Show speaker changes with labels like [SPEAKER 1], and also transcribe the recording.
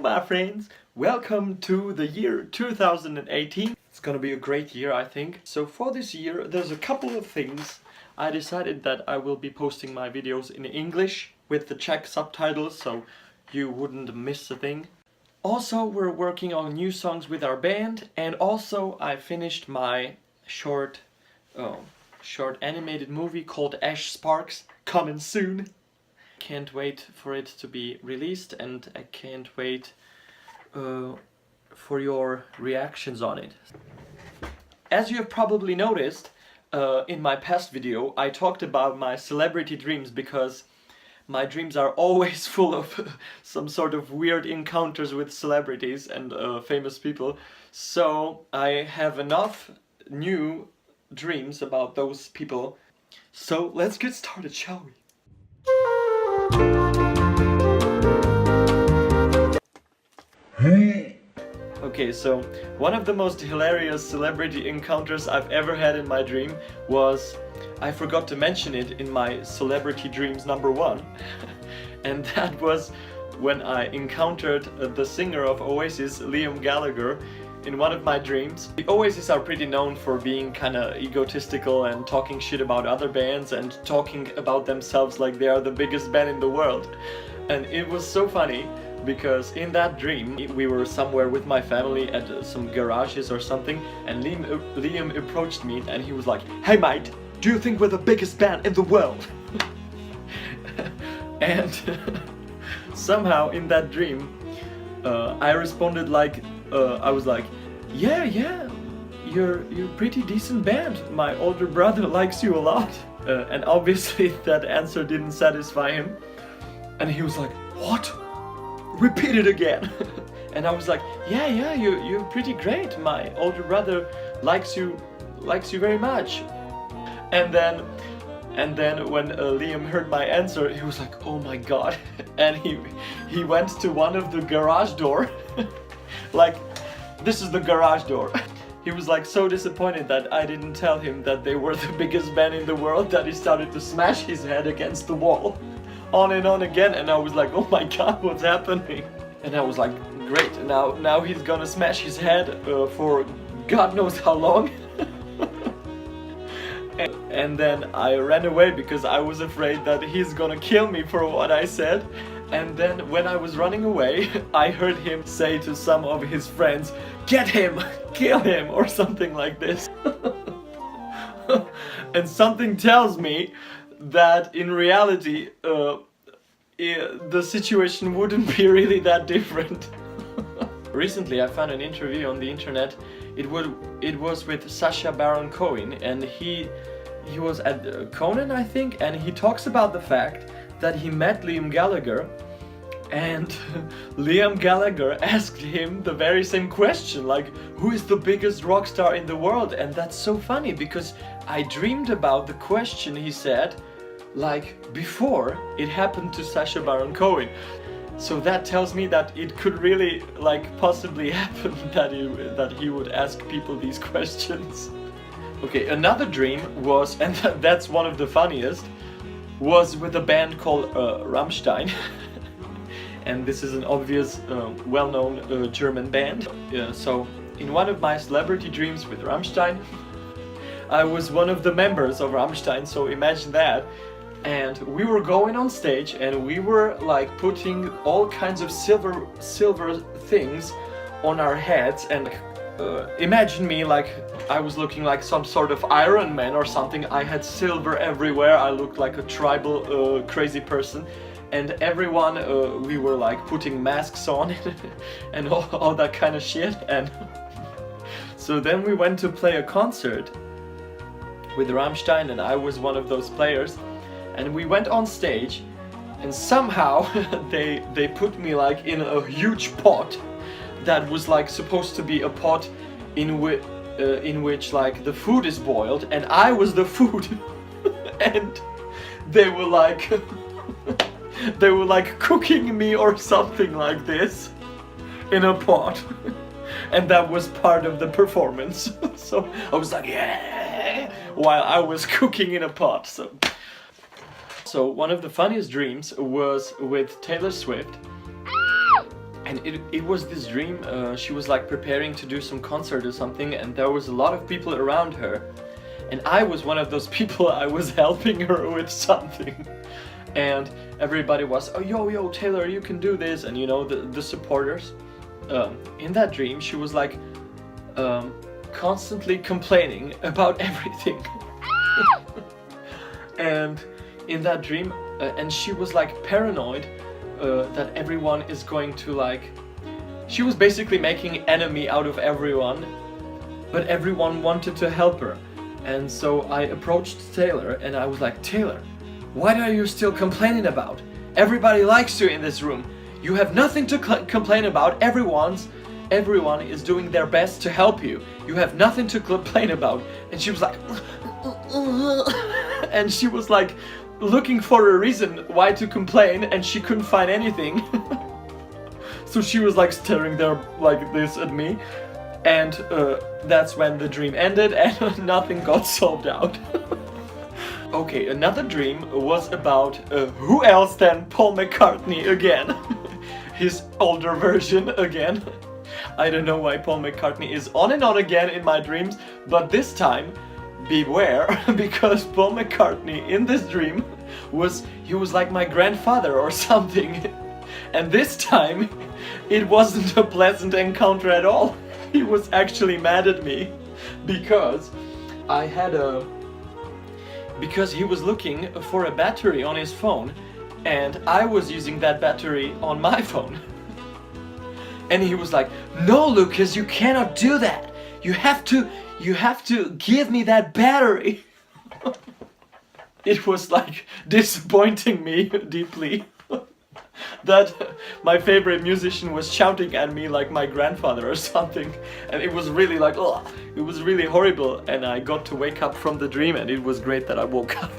[SPEAKER 1] my friends! Welcome to the year 2018. It's gonna be a great year, I think. So for this year, there's a couple of things. I decided that I will be posting my videos in English with the Czech subtitles, so you wouldn't miss a thing. Also, we're working on new songs with our band, and also I finished my short animated movie called Ash Sparks, coming soon. Can't wait for it to be released, and I can't wait for your reactions on it. As you have probably noticed, in my past video I talked about my celebrity dreams, because my dreams are always full of some sort of weird encounters with celebrities and famous people. So I have enough new dreams about those people. So let's get started, shall we? Okay, so one of the most hilarious celebrity encounters I've ever had in my dream was, I forgot to mention it in my celebrity dreams number 1, and that was when I encountered the singer of Oasis, Liam Gallagher, in one of my dreams. The Oasis are pretty known for being kinda egotistical and talking shit about other bands and talking about themselves like they are the biggest band in the world. And it was so funny, because in that dream we were somewhere with my family at some garages or something, and Liam approached me and he was like, "Hey mate, do you think we're the biggest band in the world?" And somehow in that dream I responded like, I was like, yeah, you're a pretty decent band, my older brother likes you a lot. And obviously that answer didn't satisfy him, and he was like, "What? Repeat it again." And I was like, yeah, you're pretty great, my older brother likes you very much. And then when Liam heard my answer, he was like, "Oh my god." And he went to one of the garage door. Like, this is the garage door. He was like so disappointed that I didn't tell him that they were the biggest band in the world, that he started to smash his head against the wall on and on again. And I was like, oh my god, what's happening? And I was like, great, now he's gonna smash his head for God knows how long. And then I ran away because I was afraid that he's gonna kill me for what I said. And then when I was running away, I heard him say to some of his friends, "Get him! Kill him!" or something like this. And something tells me that in reality the situation wouldn't be really that different. Recently I found an interview on the internet. It was with Sacha Baron Cohen, and he was at Conan, I think, and he talks about the fact that he met Liam Gallagher, and Liam Gallagher asked him the very same question, like, who is the biggest rock star in the world? And that's so funny, because I dreamed about the question he said, like, before it happened to Sacha Baron Cohen. So that tells me that it could really, like, possibly happen that he would ask people these questions. Okay, another dream was, and that's one of the funniest, was with a band called Rammstein. And this is an obvious, well-known German band. So in one of my celebrity dreams with Rammstein, I was one of the members of Rammstein, so imagine that. And we were going on stage and we were like putting all kinds of silver things on our heads, and imagine me like I was looking like some sort of Iron Man or something. I had silver everywhere, I looked like a tribal crazy person, and everyone, we were like putting masks on and all that kind of shit. And so then we went to play a concert with Rammstein, and I was one of those players. And we went on stage, and somehow they put me like in a huge pot that was like supposed to be a pot in which like the food is boiled, and I was the food. And they were like cooking me or something like this in a pot. And that was part of the performance. So I was like, yeah, while I was cooking in a pot. So one of the funniest dreams was with Taylor Swift. And it was this dream. She was like preparing to do some concert or something, and there was a lot of people around her, and I was one of those people. I was helping her with something, and everybody was, oh yo Taylor, you can do this, and you know, the supporters. In that dream she was like constantly complaining about everything. And in that dream and she was like paranoid that everyone is going to like, she was basically making enemy out of everyone, but everyone wanted to help her. And so I approached Taylor and I was like, Taylor, what are you still complaining about? Everybody likes you in this room. You have nothing to complain about. Everyone is doing their best to help you. You have nothing to complain about. And she was like and she was like looking for a reason why to complain, and she couldn't find anything. So she was like staring there like this at me, and that's when the dream ended and nothing got solved out. Okay, another dream was about who else than Paul McCartney again. His older version again. I don't know why Paul McCartney is on and on again in my dreams, but this time beware, because Paul McCartney in this dream was like my grandfather or something. And this time it wasn't a pleasant encounter at all. He was actually mad at me because because he was looking for a battery on his phone and I was using that battery on my phone. And he was like, no Lucas, you cannot do that. You have to give me that battery. It was like disappointing me deeply that my favorite musician was shouting at me like my grandfather or something, and it was really like, oh, it was really horrible. And I got to wake up from the dream, and it was great that I woke up.